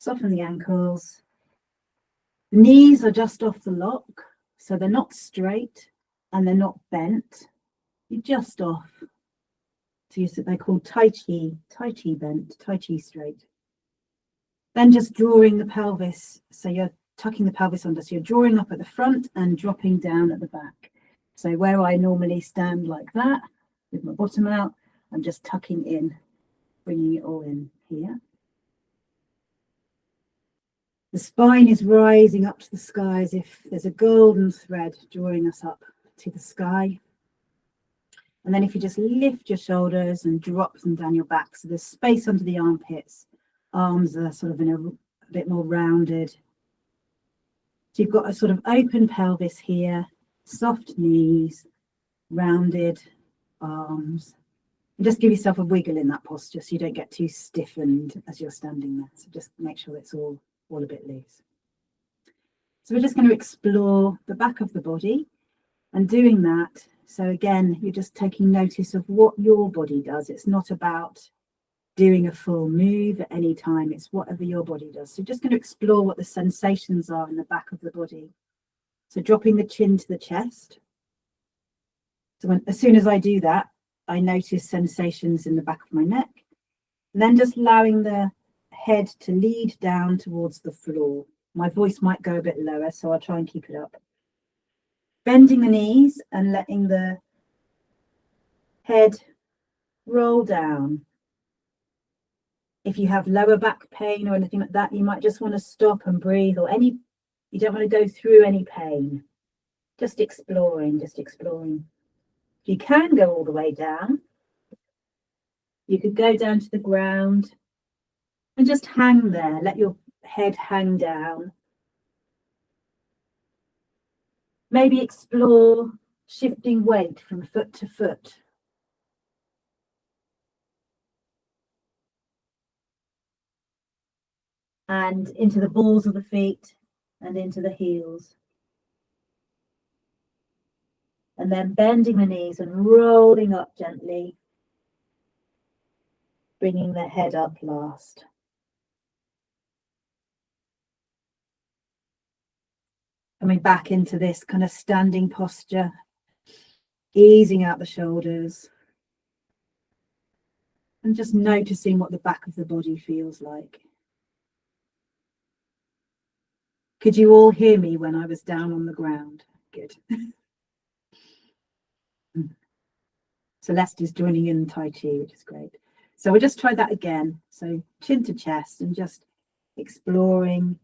Soften the ankles. The knees are just off the lock, so they're not straight and they're not bent. You're just off. So they're called Tai Chi bent, Tai Chi straight. Then just drawing the pelvis. So you're tucking the pelvis under. So you're drawing up at the front and dropping down at the back. So where I normally stand like that, with my bottom out, I'm just tucking in, bringing it all in here. The spine is rising up to the sky as if there's a golden thread drawing us up to the sky. And then if you just lift your shoulders and drop them down your back, so there's space under the armpits, arms are sort of in a bit more rounded. So you've got a sort of open pelvis here, soft knees, rounded arms. And just give yourself a wiggle in that posture so you don't get too stiffened as you're standing there. So just make sure it's all a bit loose. So we're just going to explore the back of the body and doing that. So again, you're just taking notice of what your body does. It's not about doing a full move at any time. It's whatever your body does. So just going to explore what the sensations are in the back of the body. So dropping the chin to the chest. So as soon as I do that, I notice sensations in the back of my neck. And then just allowing the head to lead down towards the floor. My voice might go a bit lower, so I'll try and keep it up. Bending the knees and letting the head roll down. If you have lower back pain or anything like that, you might just want to stop and breathe, or you don't want to go through any pain. Just exploring, just exploring. You can go all the way down. You could go down to the ground and just hang there. Let your head hang down. Maybe explore shifting weight from foot to foot. And into the balls of the feet and into the heels. And then bending the knees and rolling up gently, bringing the head up last. Coming back into this kind of standing posture, easing out the shoulders. And just noticing what the back of the body feels like. Could you all hear me when I was down on the ground? Good. Celeste is joining in Tai Chi, which is great. So we'll just try that again. So chin to chest and just exploring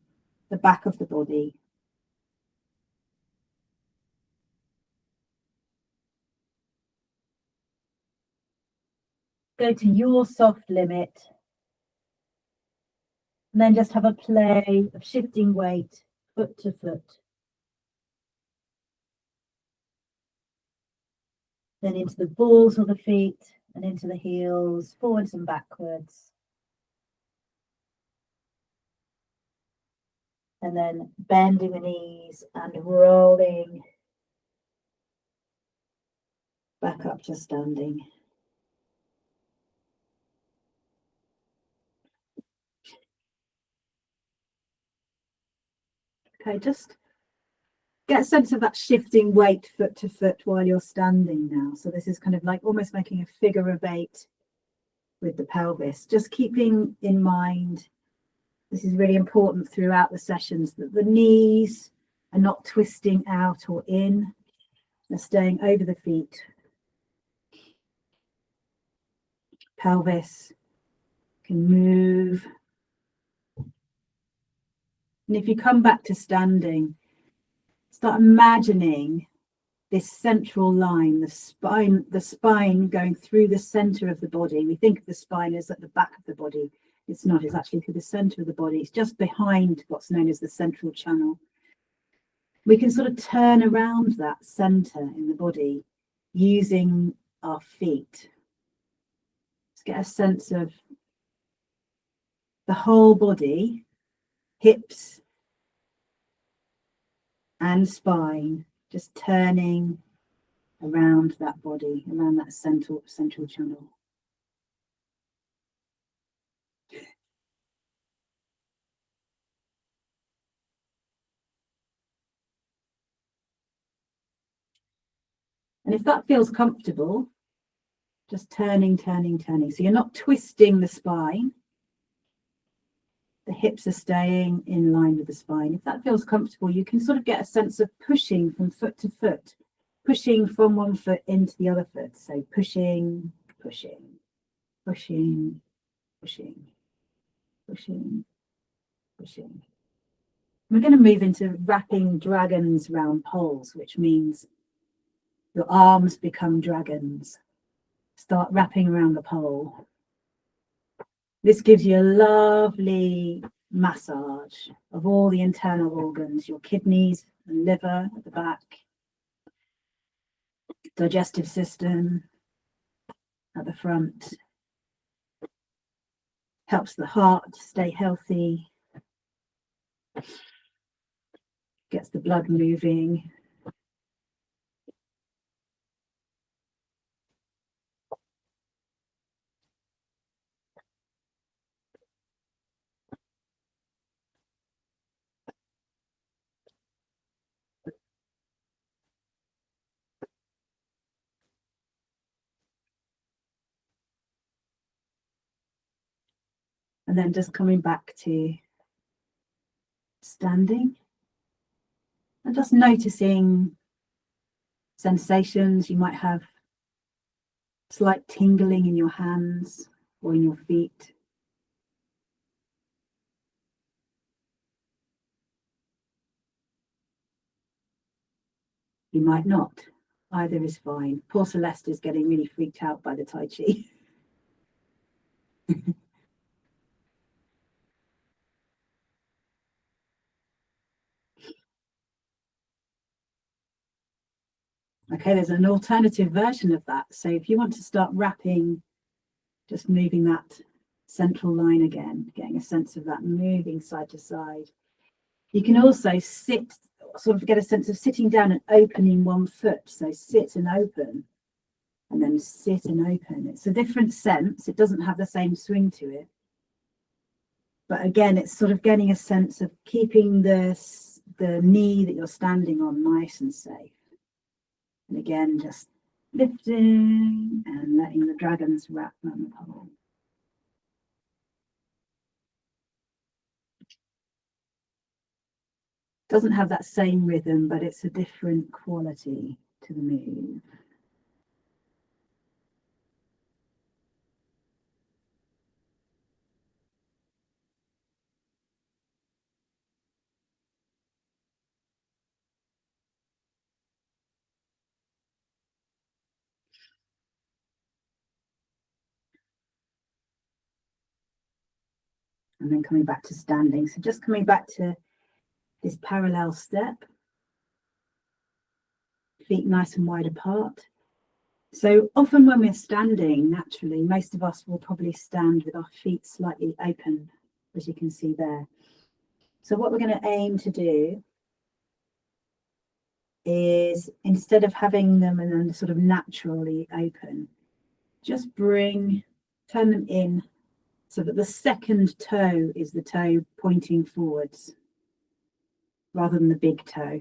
the back of the body. Go to your soft limit. And then just have a play of shifting weight foot to foot. Then into the balls of the feet and into the heels, forwards and backwards. And then bending the knees and rolling back up to standing. Okay, just get a sense of that shifting weight foot to foot while you're standing now. So this is kind of like almost making a figure of 8 with the pelvis. Just keeping in mind, this is really important throughout the sessions, that the knees are not twisting out or in. They're staying over the feet. Pelvis can move. And if you come back to standing, start imagining this central line, the spine going through the center of the body. We think of the spine as at the back of the body. It's not, it's actually through the center of the body. It's just behind what's known as the central channel. We can sort of turn around that center in the body using our feet. Let's get a sense of the whole body, hips and spine, just turning around that body, around that central channel. And if that feels comfortable, just turning. So you're not twisting the spine. The hips are staying in line with the spine. If that feels comfortable, you can sort of get a sense of pushing from foot to foot, pushing from one foot into the other foot. So pushing. We're going to move into wrapping dragons round poles, which means your arms become dragons. Start wrapping around the pole. This gives you a lovely massage of all the internal organs, your kidneys and liver at the back, digestive system at the front. Helps the heart stay healthy, gets the blood moving. And then just coming back to standing and just noticing sensations. You might have slight tingling in your hands or in your feet. You might not. Either is fine. Poor Celeste is getting really freaked out by the Tai Chi. Okay, there's an alternative version of that. So if you want to start wrapping, just moving that central line again, getting a sense of that moving side to side. You can also sit, sort of get a sense of sitting down and opening one foot. So sit and open, and then sit and open. It's a different sense. It doesn't have the same swing to it. But again, it's sort of getting a sense of keeping the knee that you're standing on nice and safe. And again, just lifting and letting the dragons wrap around the pole. Doesn't have that same rhythm, but it's a different quality to the move. And then coming back to standing. So just coming back to this parallel step. Feet nice and wide apart. So often when we're standing, naturally, most of us will probably stand with our feet slightly open, as you can see there. So what we're going to aim to do is, instead of having them and then sort of naturally open, just turn them in so that the second toe is the toe pointing forwards rather than the big toe.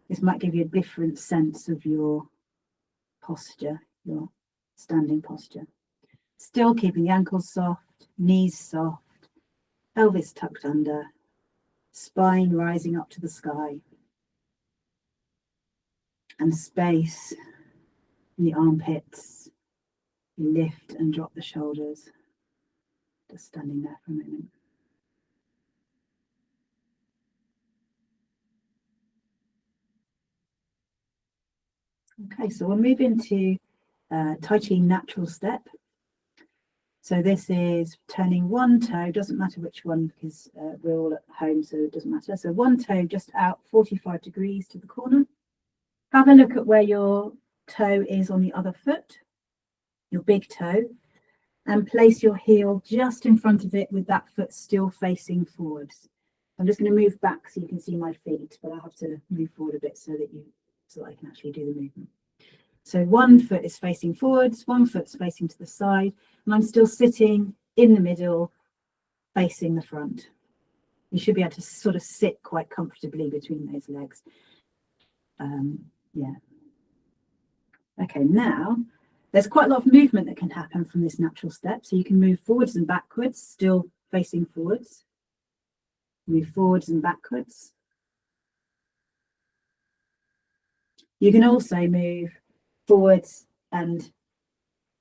This might give you a different sense of your posture, your standing posture. Still keeping the ankles soft, knees soft, pelvis tucked under, spine rising up to the sky, and space in the armpits. You lift and drop the shoulders. Just standing there for a moment. Okay, so we'll move into Tai Chi natural step. So this is turning one toe, doesn't matter which one because we're all at home, so it doesn't matter. So one toe just out 45 degrees to the corner. Have a look at where your toe is on the other foot, your big toe, and place your heel just in front of it with that foot still facing forwards. I'm just going to move back so you can see my feet, but I have to move forward a bit so that I can actually do the movement. So one foot is facing forwards, one foot's facing to the side, and I'm still sitting in the middle, facing the front. You should be able to sort of sit quite comfortably between those legs. Yeah. Okay, now there's quite a lot of movement that can happen from this natural step. So you can move forwards and backwards, still facing forwards. Move forwards and backwards. You can also move forwards and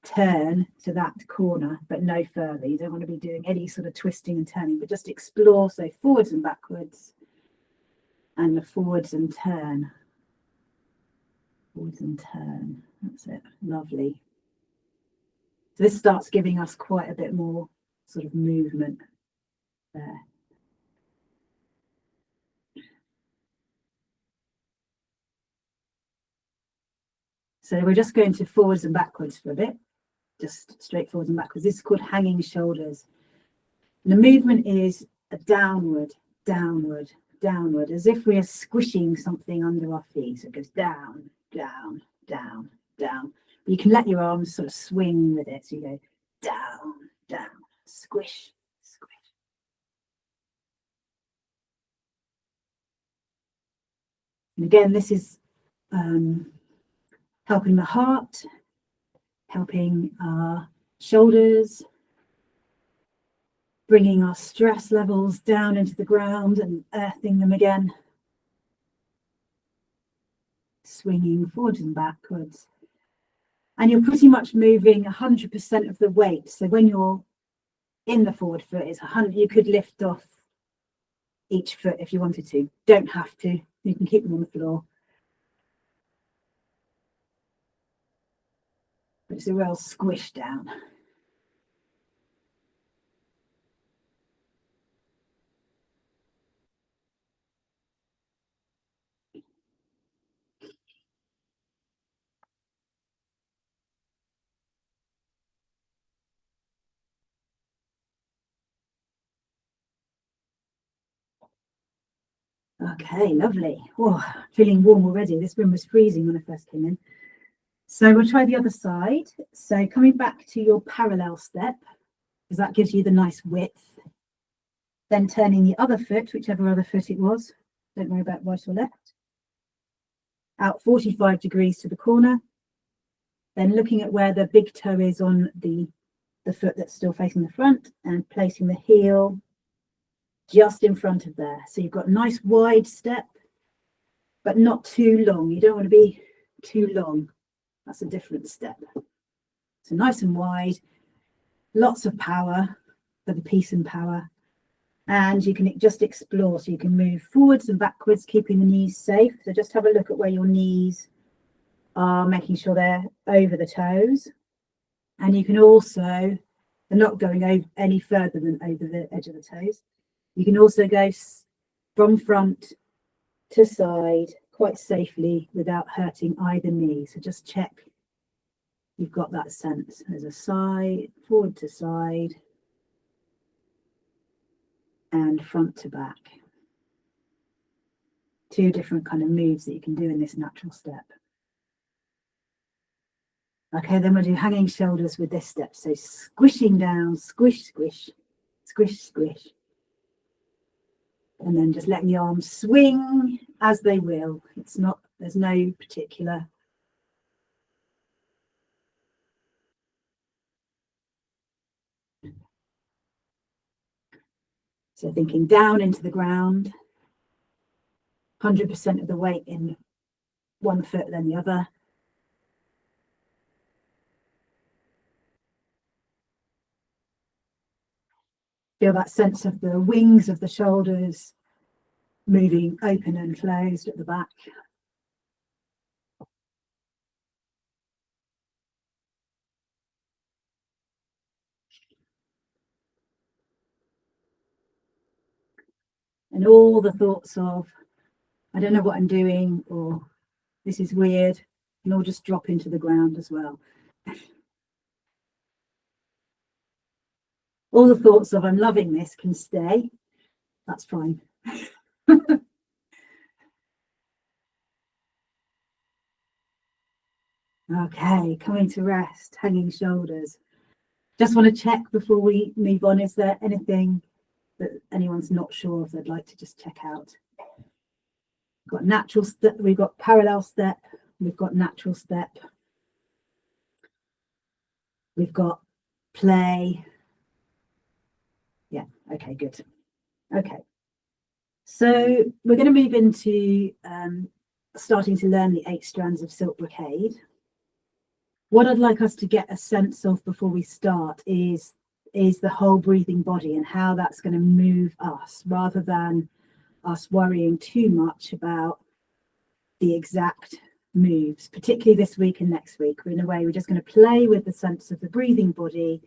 turn to that corner, but no further. You don't want to be doing any sort of twisting and turning, but just explore. So forwards and backwards, and the forwards and turn. Forwards and turn. That's it. Lovely. So this starts giving us quite a bit more sort of movement there. So we're just going to forwards and backwards for a bit, just straight forwards and backwards. This is called hanging shoulders. And the movement is a downward, downward, downward, as if we are squishing something under our feet. So it goes down, down, down, down. But you can let your arms sort of swing with it. So you go down, down, squish, squish. And again, this is helping the heart, helping our shoulders, bringing our stress levels down into the ground and earthing them again. Swinging forwards and backwards. And you're pretty much moving 100% of the weight. So when you're in the forward foot, it's 100. You could lift off each foot if you wanted to. Don't have to. You can keep them on the floor. But it's a real squish down. Okay, lovely. Oh, feeling warm already. This room was freezing when I first came in. So we'll try the other side. So coming back to your parallel step, because that gives you the nice width. Then turning the other foot, whichever other foot it was, don't worry about right or left, out 45 degrees to the corner. Then looking at where the big toe is on the foot that's still facing the front and placing the heel just in front of there. So you've got a nice wide step, but not too long. You don't want to be too long. That's a different step. So nice and wide, lots of power for the peace and power. And you can just explore. So you can move forwards and backwards, keeping the knees safe. So just have a look at where your knees are, making sure they're over the toes. And you can also, they're not going over any further than over the edge of the toes. You can also go from front to side quite safely without hurting either knee. So just check you've got that sense. There's a side, forward to side, and front to back. Two different kind of moves that you can do in this natural step. Okay, then we'll do hanging shoulders with this step. So squishing down, squish, squish, squish, squish. And then just letting the arms swing as they will. It's not, there's no particular. So thinking down into the ground, 100% of the weight in one foot, then the other. Feel that sense of the wings of the shoulders moving open and closed at the back. And all the thoughts of, I don't know what I'm doing, or this is weird, and all just drop into the ground as well. All the thoughts of, I'm loving this, can stay. That's fine. Okay, coming to rest, hanging shoulders. Just want to check before we move on, is there anything that anyone's not sure of they'd like to just check out? We've got natural step, we've got parallel step, we've got natural step. We've got play. Yeah, okay, good. Okay. So we're going to move into starting to learn the 8 strands of silk brocade. What I'd like us to get a sense of before we start is the whole breathing body and how that's going to move us, rather than us worrying too much about the exact moves, particularly this week and next week. In a way, we're just going to play with the sense of the breathing body,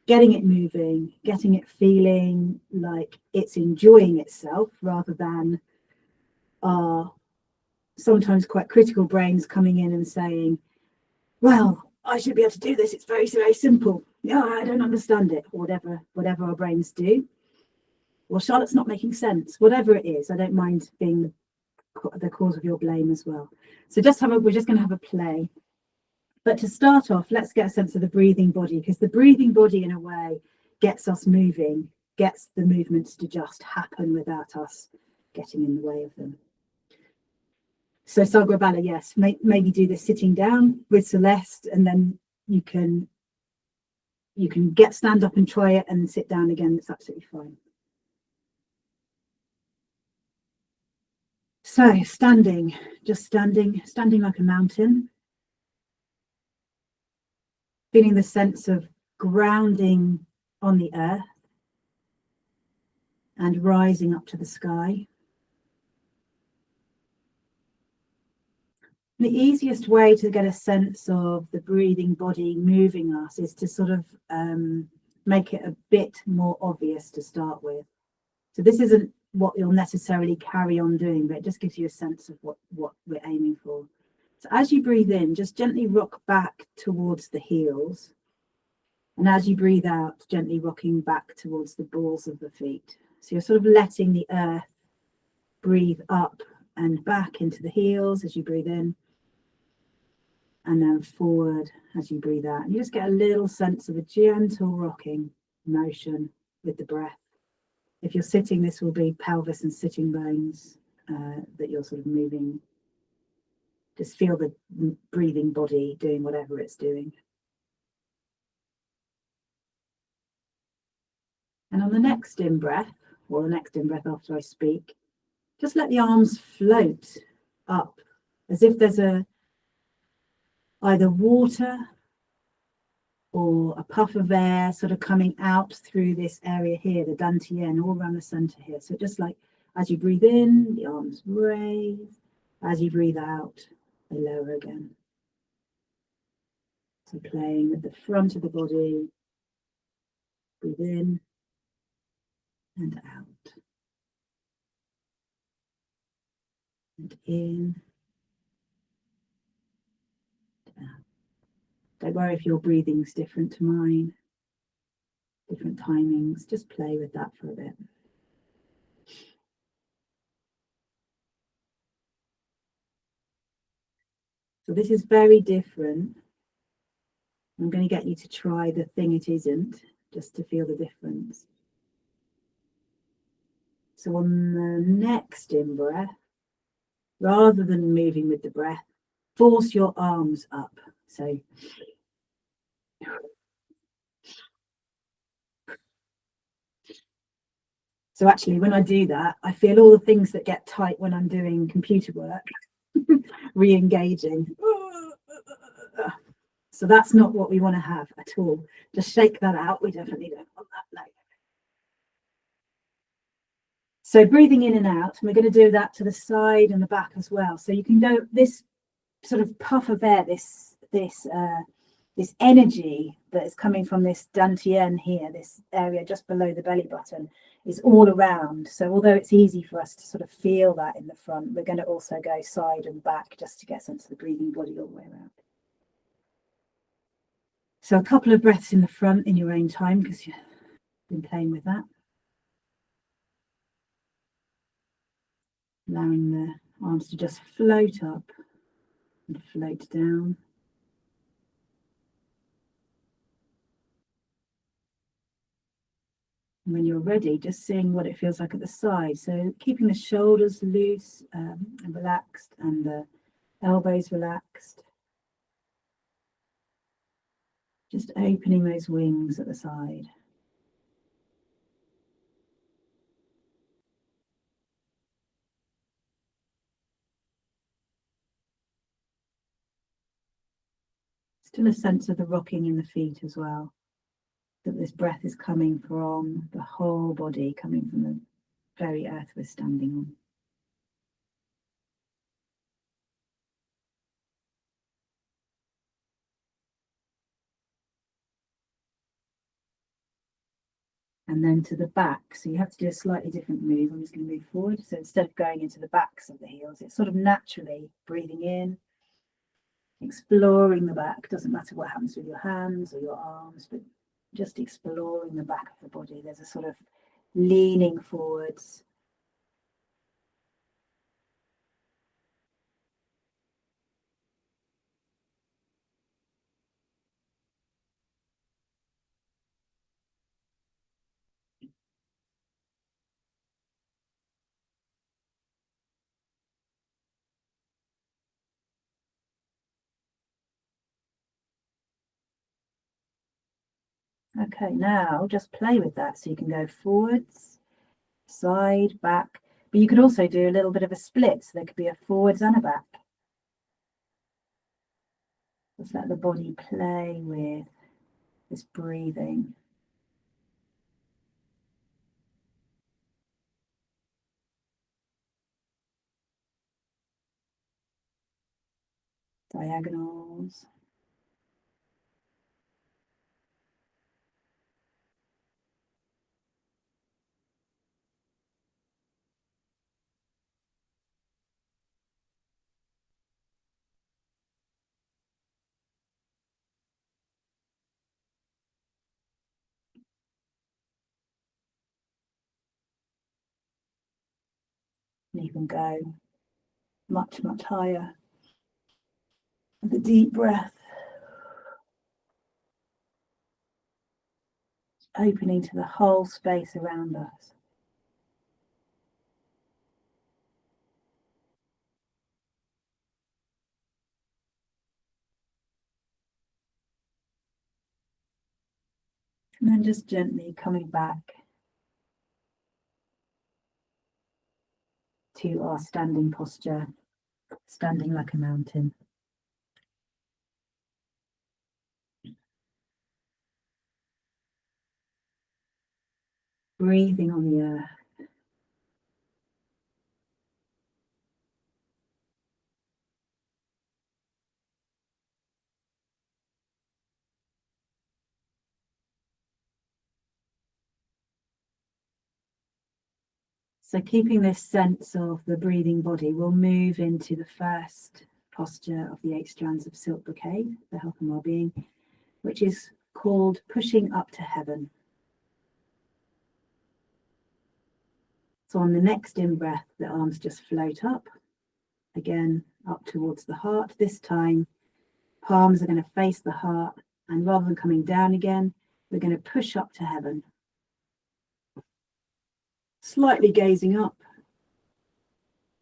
getting it moving, getting it feeling like it's enjoying itself, rather than our sometimes quite critical brains coming in and saying, well, I should be able to do this. It's very, very simple. Yeah, I don't understand it. Or whatever our brains do. Well, Charlotte's not making sense. Whatever it is, I don't mind being the cause of your blame as well. So we're just going to have a play. But to start off, let's get a sense of the breathing body, because the breathing body, in a way, gets us moving, gets the movements to just happen without us getting in the way of them. So Sagrabala, yes, maybe do this sitting down with Celeste, and then you can stand up and try it and sit down again. It's absolutely fine. So standing, just standing like a mountain, feeling the sense of grounding on the earth and rising up to the sky. The easiest way to get a sense of the breathing body moving us is to sort of make it a bit more obvious to start with. So this isn't what you'll necessarily carry on doing, but it just gives you a sense of what we're aiming for. So as you breathe in, just gently rock back towards the heels. And as you breathe out, gently rocking back towards the balls of the feet. So you're sort of letting the earth breathe up and back into the heels as you breathe in, and then forward as you breathe out. And you just get a little sense of a gentle rocking motion with the breath. If you're sitting, this will be pelvis and sitting bones that you're sort of moving. Just feel the breathing body doing whatever it's doing. And on the next in-breath, or the next in-breath after I speak, just let the arms float up as if there's either water or a puff of air sort of coming out through this area here, the dantian, all around the center here. So just like as you breathe in, the arms raise. As you breathe out, they lower again. So playing with the front of the body, breathe in and out. And in and out. Don't worry if your breathing's different to mine, different timings, just play with that for a bit. So this is very different. I'm going to get you to try the thing it isn't, just to feel the difference. So on the next in-breath, rather than moving with the breath, force your arms up. So actually, when I do that, I feel all the things that get tight when I'm doing computer work re-engaging. So that's not what we want to have at all. Just shake that out. We definitely don't want that. No. So breathing in and out, and we're going to do that to the side and the back as well. So you can go this sort of puff of air, this energy that is coming from this dantian here, this area just below the belly button, is all around. So although it's easy for us to sort of feel that in the front, we're going to also go side and back just to get a sense of the breathing body all the way around. So a couple of breaths in the front in your own time, because you've been playing with that. Allowing the arms to just float up and float down. And when you're ready, just seeing what it feels like at the side. So keeping the shoulders loose and relaxed, and the elbows relaxed. Just opening those wings at the side. Still a sense of the rocking in the feet as well, that this breath is coming from the whole body, coming from the very earth we're standing on. And then to the back. So you have to do a slightly different move. I'm just going to move forward. So instead of going into the backs of the heels, it's sort of naturally breathing in, exploring the back. Doesn't matter what happens with your hands or your arms, but just exploring the back of the body. There's a sort of leaning forwards. Okay, now just play with that. So you can go forwards, side, back, but you could also do a little bit of a split. So there could be a forwards and a back. Just let the body play with this breathing. Diagonals. And you can go much, much higher. The deep breath, opening to the whole space around us. And then just gently coming back to our standing posture, standing like a mountain. Breathing on the earth. So keeping this sense of the breathing body, we'll move into the first posture of the 8 strands of silk brocade, the health and well-being, which is called pushing up to heaven. So on the next in-breath, the arms just float up, again, up towards the heart. This time, palms are going to face the heart, and rather than coming down again, we're going to push up to heaven. Slightly gazing up.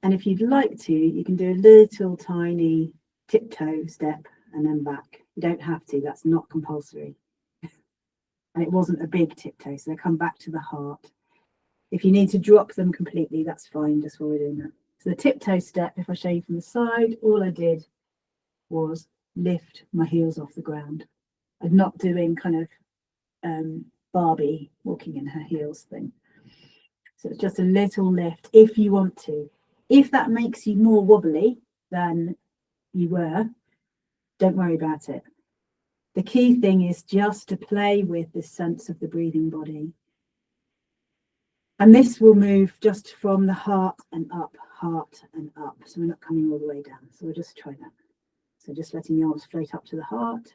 And if you'd like to, you can do a little tiny tiptoe step and then back. You don't have to, that's not compulsory. And it wasn't a big tiptoe, so they come back to the heart. If you need to drop them completely, that's fine, just while we're doing that. So the tiptoe step, if I show you from the side, all I did was lift my heels off the ground. I'm not doing kind of Barbie walking in her heels thing. So it's just a little lift if you want to. If that makes you more wobbly than you were, don't worry about it. The key thing is just to play with this sense of the breathing body. And this will move just from the heart and up, heart and up. So we're not coming all the way down. So we'll just try that. So just letting the arms float up to the heart.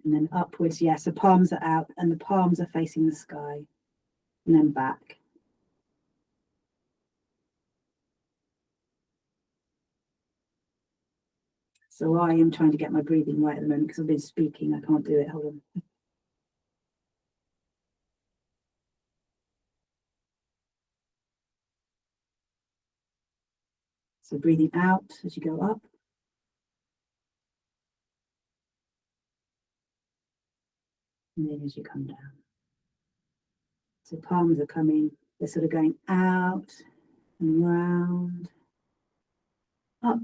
And then upwards, yeah, so palms are out and the palms are facing the sky. And then back. So I am trying to get my breathing right at the moment because I've been speaking. I can't do it. Hold on. So breathing out as you go up. And then as you come down. So palms are coming, they're sort of going out and round, up.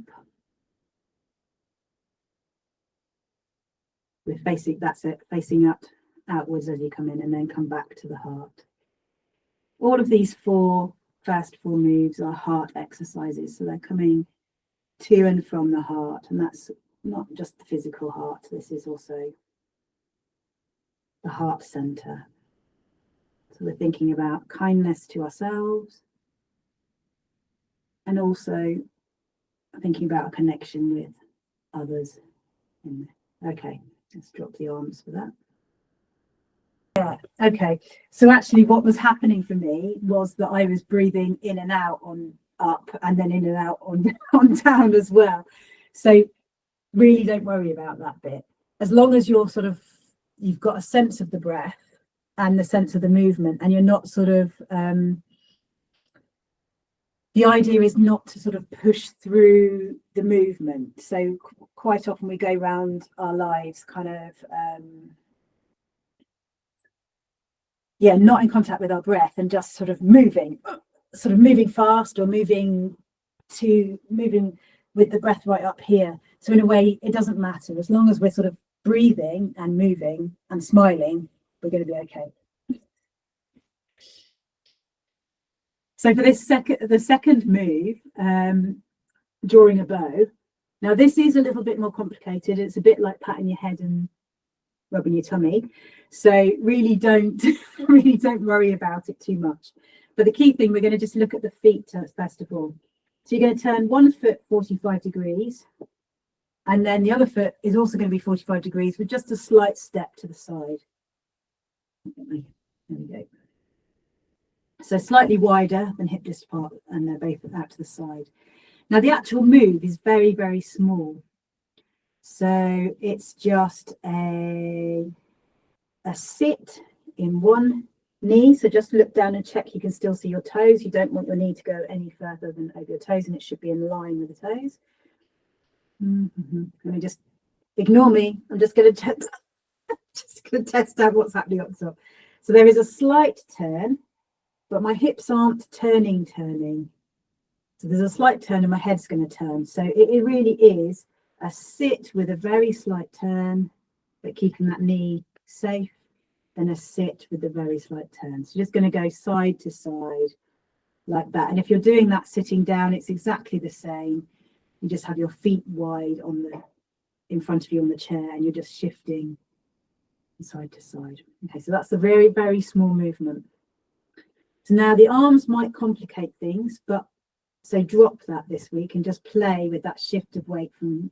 We're facing, that's it, facing up, outwards as you come in, and then come back to the heart. All of these first four moves are heart exercises. So they're coming to and from the heart. And that's not just the physical heart. This is also the heart center. So we're thinking about kindness to ourselves. And also thinking about a connection with others. Okay, let's drop the arms for that. Yeah, okay. So actually what was happening for me was that I was breathing in and out on up and then in and out on down as well. So really don't worry about that bit. As long as you're you've got a sense of the breath and the sense of the movement, and you're not the idea is not to sort of push through the movement. So quite often we go around our lives kind of, not in contact with our breath and just sort of moving fast or moving with the breath right up here. So in a way, it doesn't matter. As long as we're sort of breathing and moving and smiling, we're going to be okay. So for the second move, drawing a bow. Now this is a little bit more complicated. It's a bit like patting your head and rubbing your tummy. So really don't worry about it too much. But the key thing, we're going to just look at the feet first of all. So you're going to turn one foot 45 degrees, and then the other foot is also going to be 45 degrees with just a slight step to the side. There we go. So slightly wider than hip disc apart, and they're both out to the side. Now the actual move is very, very small. So it's just a sit in one knee. So just look down and check you can still see your toes. You don't want your knee to go any further than over your toes, and it should be in line with the toes. Let me just ignore me. I'm just going to test out what's happening up the top. So there is a slight turn, but my hips aren't turning. So there's a slight turn and my head's going to turn. So it really is a sit with a very slight turn, but keeping that knee safe, then a sit with a very slight turn. So just going to go side to side like that. And if you're doing that sitting down, it's exactly the same. You just have your feet wide in front of you on the chair, and you're just shifting side to side. Okay, so that's a very, very small movement. So now the arms might complicate things, but so drop that this week and just play with that shift of weight from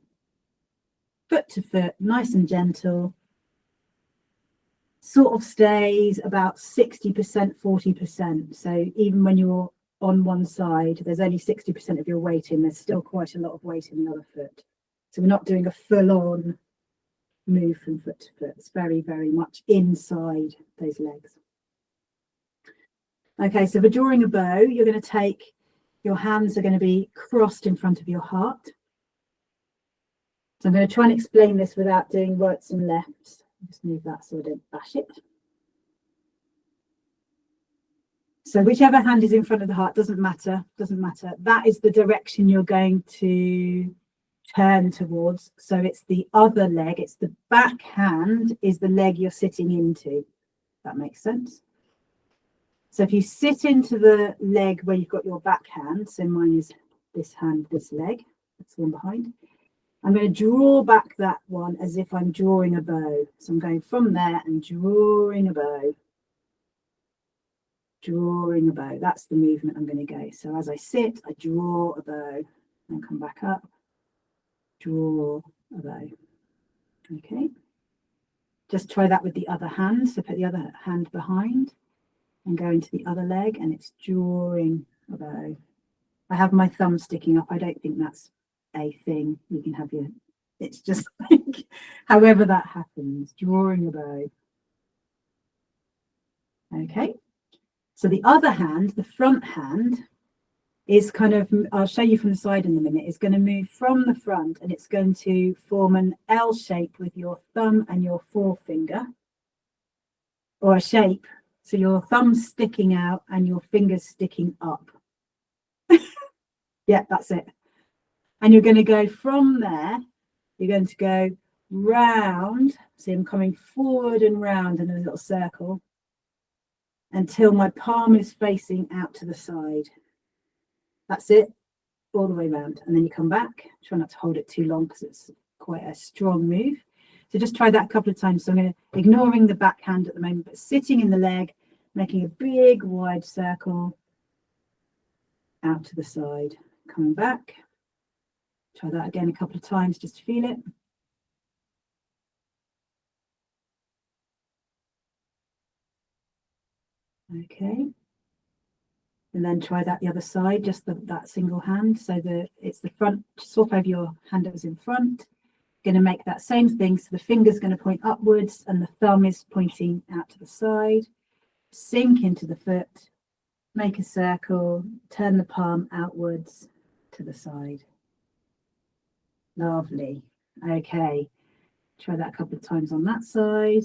foot to foot, nice and gentle. Sort of stays about 60%, 40%. So even when you're on one side, there's only 60% of your weight in, there's still quite a lot of weight in the other foot. So we're not doing a full-on move from foot to foot. It's very, very much inside those legs. Okay, so for drawing a bow, you're going to take, your hands are going to be crossed in front of your heart. So I'm going to try and explain this without doing rights and lefts. Just move that so I don't bash it. So whichever hand is in front of the heart, doesn't matter. That is the direction you're going to turn towards. So it's the other leg, it's the back hand is the leg you're sitting into. That makes sense. So if you sit into the leg where you've got your back hand, so mine is this hand, this leg, that's the one behind. I'm going to draw back that one as if I'm drawing a bow. So I'm going from there and drawing a bow. Drawing a bow. That's the movement I'm going to go. So as I sit, I draw a bow and come back up. Draw a bow. Okay. Just try that with the other hand. So put the other hand behind and go into the other leg, and it's drawing a bow. I have my thumb sticking up. I don't think that's a thing. You can have your, it's just like however that happens, drawing a bow. Okay. So the other hand, the front hand, is kind of, I'll show you from the side in a minute, is going to move from the front, and it's going to form an L shape with your thumb and your forefinger, or a shape. So your thumb's sticking out and your fingers sticking up. Yeah, that's it. And you're going to go from there, you're going to go round. See, I'm coming forward and round in a little circle until my palm is facing out to the side. That's it, all the way around. And then you come back. Try not to hold it too long because it's quite a strong move. So just try that a couple of times. So I'm going to, ignoring the backhand at the moment, but sitting in the leg, making a big wide circle out to the side, coming back. Try that again a couple of times just to feel it. Okay. And then try that the other side, just that single hand. So it's the front, swap over your hand that was in front. Going to make that same thing. So the finger's going to point upwards and the thumb is pointing out to the side. Sink into the foot, make a circle, turn the palm outwards to the side. Lovely. Okay. Try that a couple of times on that side.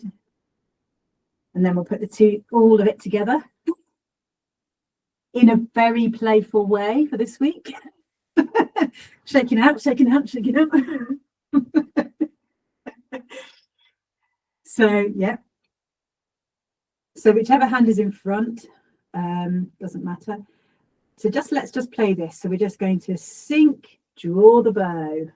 And then we'll put all of it together in a very playful way for this week. Shaking out, shaking out, shaking out. So, yeah. So whichever hand is in front, doesn't matter. So let's just play this. So we're just going to sink, draw the bow,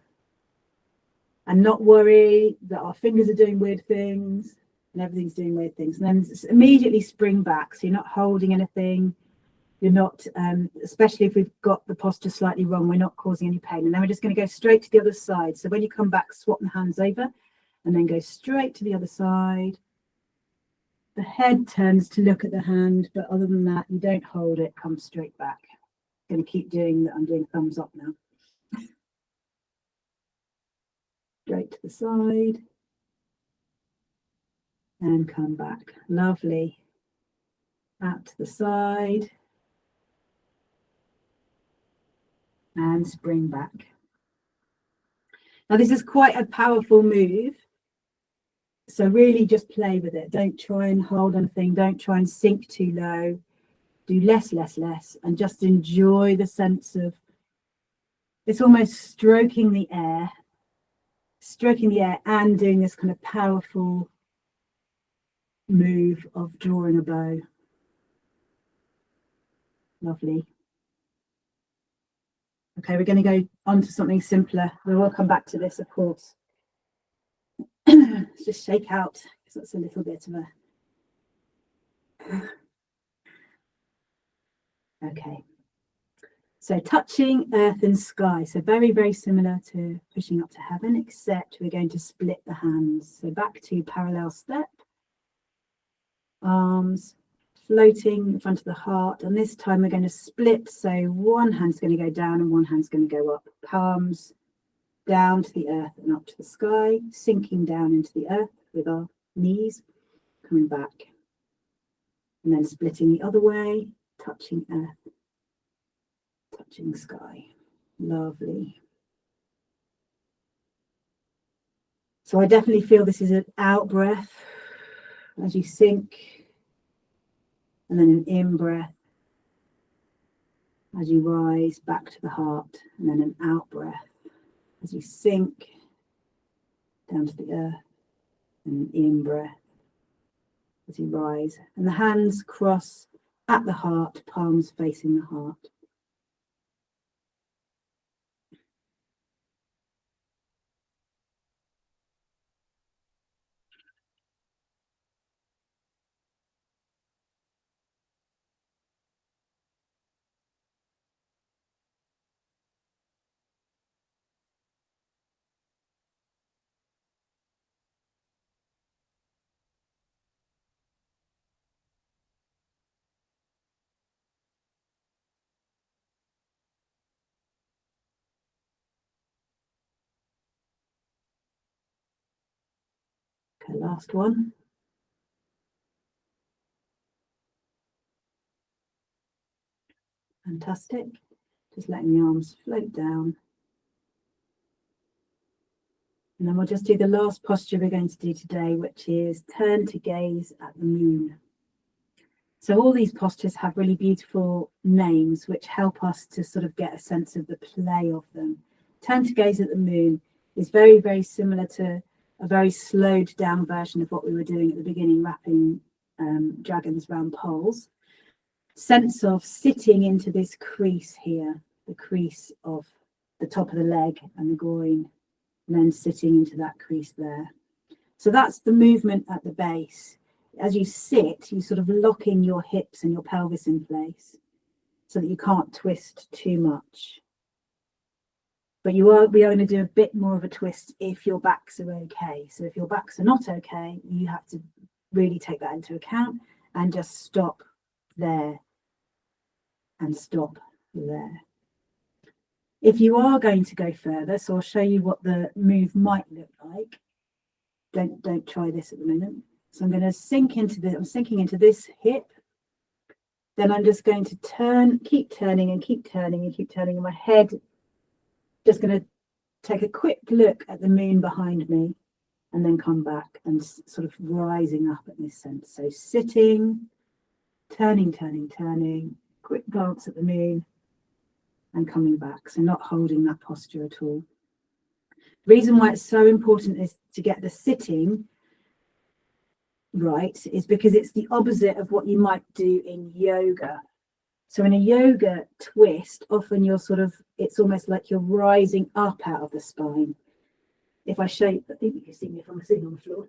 and not worry that our fingers are doing weird things and everything's doing weird things. And then immediately spring back. So you're not holding anything. You're not, especially if we've got the posture slightly wrong, we're not causing any pain. And then we're just going to go straight to the other side. So when you come back, swap the hands over and then go straight to the other side. The head turns to look at the hand, but other than that, you don't hold it, come straight back. I'm going to keep doing that. I'm doing thumbs up now. Straight to the side. And come back. Lovely. Out to the side. And spring back. Now this is quite a powerful move. So really just play with it. Don't try and hold anything. Don't try and sink too low. Do less, less, less. And just enjoy the sense of, it's almost stroking the air and doing this kind of powerful move of drawing a bow. Lovely. Okay, we're going to go on to something simpler. We will come back to this, of course. Let's just shake out, because that's a little bit of a... Okay. So touching earth and sky. So very, very similar to pushing up to heaven, except we're going to split the hands. So back to parallel step. Arms floating in front of the heart. And this time we're going to split. So one hand's going to go down and one hand's going to go up. Palms down to the earth and up to the sky, sinking down into the earth with our knees, coming back. And then splitting the other way, touching earth, touching sky. Lovely. So I definitely feel this is an out breath as you sink, and then an in breath as you rise back to the heart, and then an out breath as you sink down to the earth, and an in breath as you rise. And the hands cross at the heart, palms facing the heart. Okay, last one. Fantastic. Just letting the arms float down. And then we'll just do the last posture we're going to do today, which is turn to gaze at the moon. So all these postures have really beautiful names which help us to sort of get a sense of the play of them. Turn to gaze at the moon is very, very similar to a very slowed down version of what we were doing at the beginning, wrapping dragons around poles. Sense of sitting into this crease here, the crease of the top of the leg and the groin, and then sitting into that crease there. So that's the movement at the base. As you sit, you sort of locking your hips and your pelvis in place so that you can't twist too much. But we are going to do a bit more of a twist if your backs are okay. So if your backs are not okay, you have to really take that into account and just stop there and stop there. If you are going to go further, so I'll show you what the move might look like. Don't try this at the moment. So I'm going to sink into this. I'm sinking into this hip. Then I'm just going to turn, keep turning and keep turning and keep turning. And my head, just going to take a quick look at the moon behind me and then come back and sort of rising up in this sense. So sitting, turning, turning, turning, quick glance at the moon and coming back. So not holding that posture at all. The reason why it's so important is to get the sitting right is because it's the opposite of what you might do in yoga. So in a yoga twist, often you're sort of, it's almost like you're rising up out of the spine. If I show you, I think you can see me if I'm sitting on the floor.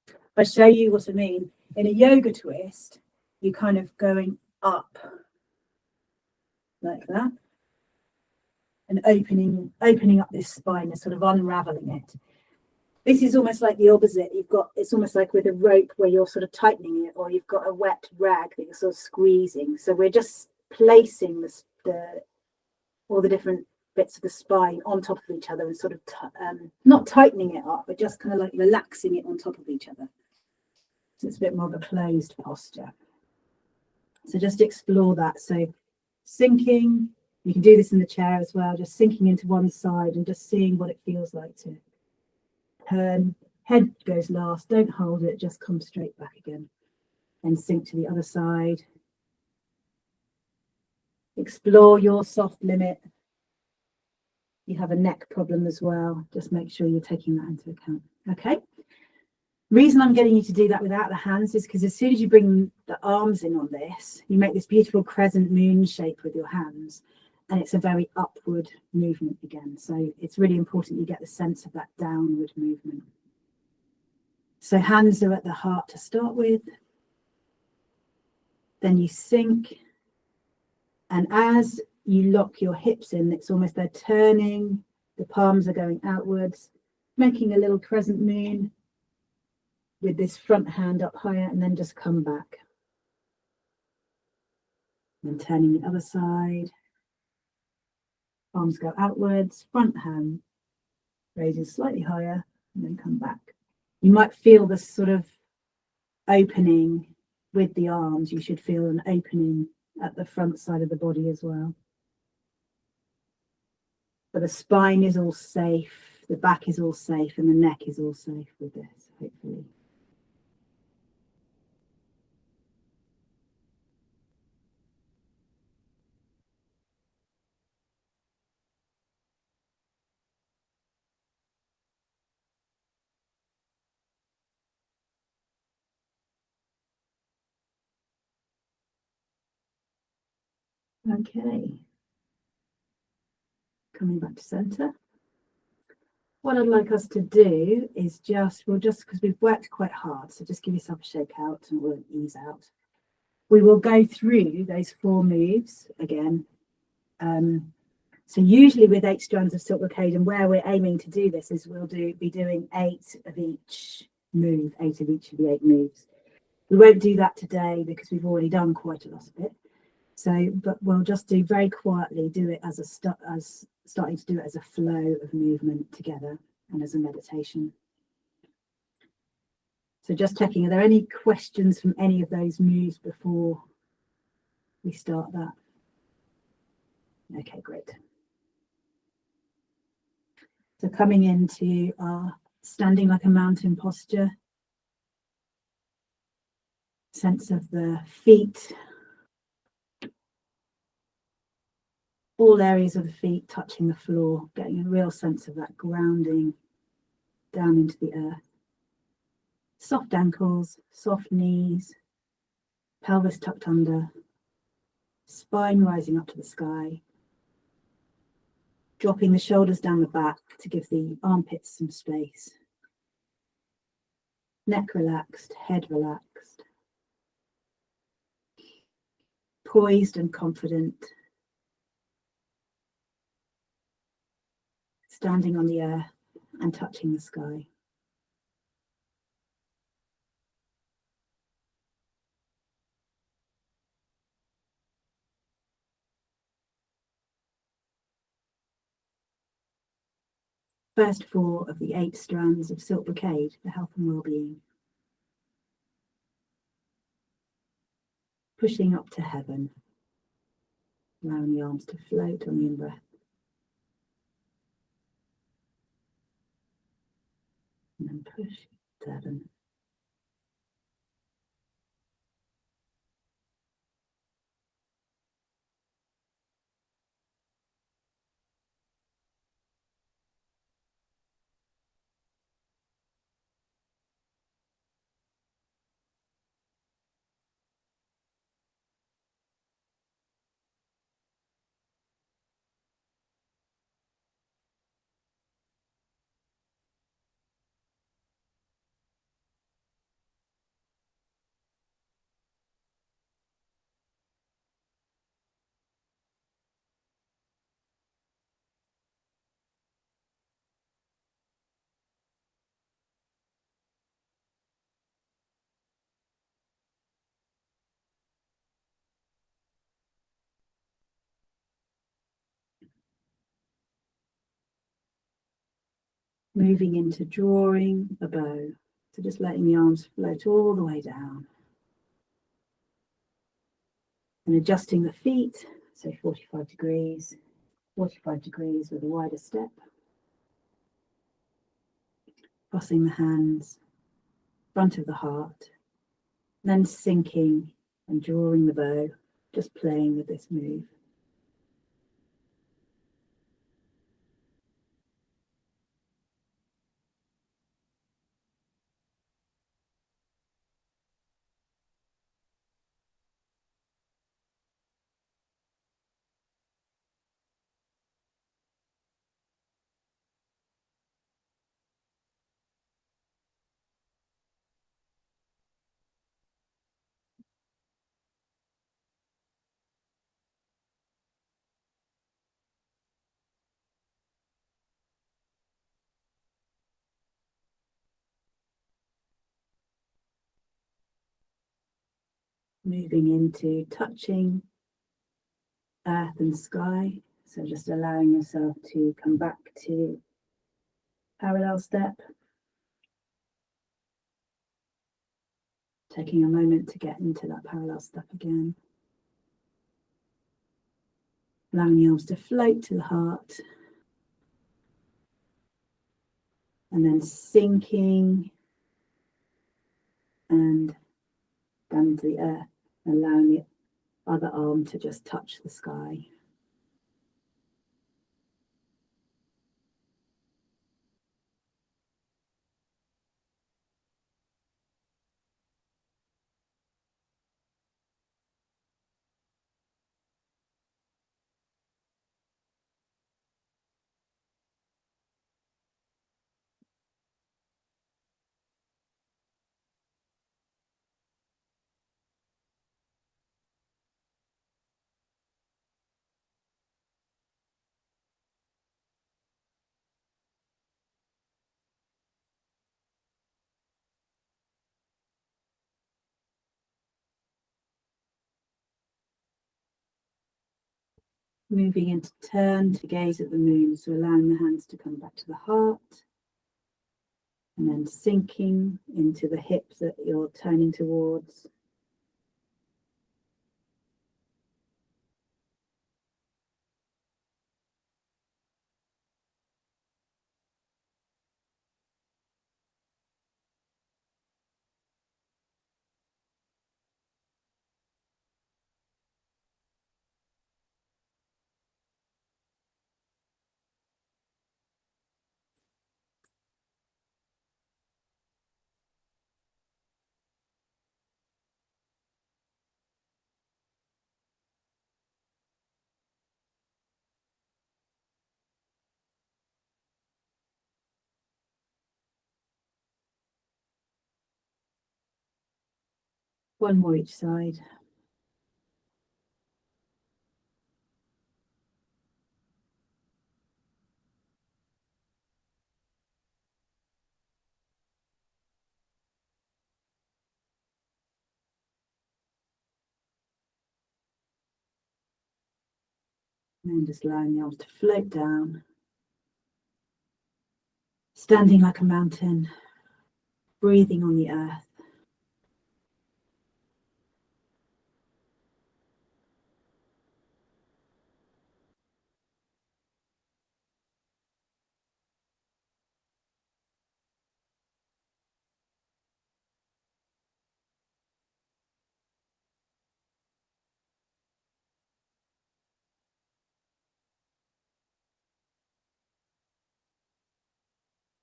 If I show you what I mean, in a yoga twist, you're kind of going up like that and opening up this spine and sort of unraveling it. This is almost like the opposite. It's almost like with a rope where you're sort of tightening it, or you've got a wet rag that you're sort of squeezing. So we're just placing all the different bits of the spine on top of each other and sort of not tightening it up, but just kind of like relaxing it on top of each other. So it's a bit more of a closed posture. So just explore that. So sinking, you can do this in the chair as well, just sinking into one side and just seeing what it feels like to turn. Head goes last, don't hold it, just come straight back again and sink to the other side. Explore your soft limit. You have a neck problem as well, just make sure you're taking that into account. Okay, reason I'm getting you to do that without the hands is because as soon as you bring the arms in on this, you make this beautiful crescent moon shape with your hands, and it's a very upward movement again. So it's really important you get the sense of that downward movement. So hands are at the heart to start with. Then you sink. And as you lock your hips in, it's almost they're turning. The palms are going outwards, making a little crescent moon with this front hand up higher, and then just come back. And turning the other side. Arms go outwards, front hand raises slightly higher, and then come back. You might feel this sort of opening with the arms. You should feel an opening at the front side of the body as well. But the spine is all safe, the back is all safe, and the neck is all safe with this, hopefully. Okay, coming back to center. What I'd like us to do is because we've worked quite hard, so just give yourself a shake out and we'll ease out. We will go through those 4 moves again. So usually with 8 strands of silk brocade, and where we're aiming to do this is we'll be doing 8 of each move, 8 of each of the 8 moves. We won't do that today because we've already done quite a lot of it. So, but we'll just do very quietly, do it as starting to do it as a flow of movement together and as a meditation. So just checking, are there any questions from any of those moves before we start that? Okay, great. So coming into our standing like a mountain posture, sense of the feet, all areas of the feet touching the floor, getting a real sense of that grounding down into the earth. Soft ankles, soft knees, pelvis tucked under, spine rising up to the sky, dropping the shoulders down the back to give the armpits some space. Neck relaxed, head relaxed, poised and confident, standing on the earth and touching the sky. First 4 of the 8 strands of silk brocade for health and well-being. Pushing up to heaven, allowing the arms to float on the in-breath. And then push to heaven. Moving into drawing a bow. So just letting the arms float all the way down. And adjusting the feet, so 45 degrees with a wider step. Crossing the hands, front of the heart, then sinking and drawing the bow, just playing with this move. Moving into touching earth and sky. So just allowing yourself to come back to parallel step. Taking a moment to get into that parallel step again. Allowing the arms to float to the heart. And then sinking and down into the earth. Allowing the other arm to just touch the sky. Moving into turn to gaze at the moon, so allowing the hands to come back to the heart. And then sinking into the hip that you're turning towards. One more each side. And then just allowing the arms to float down. Standing like a mountain, breathing on the earth.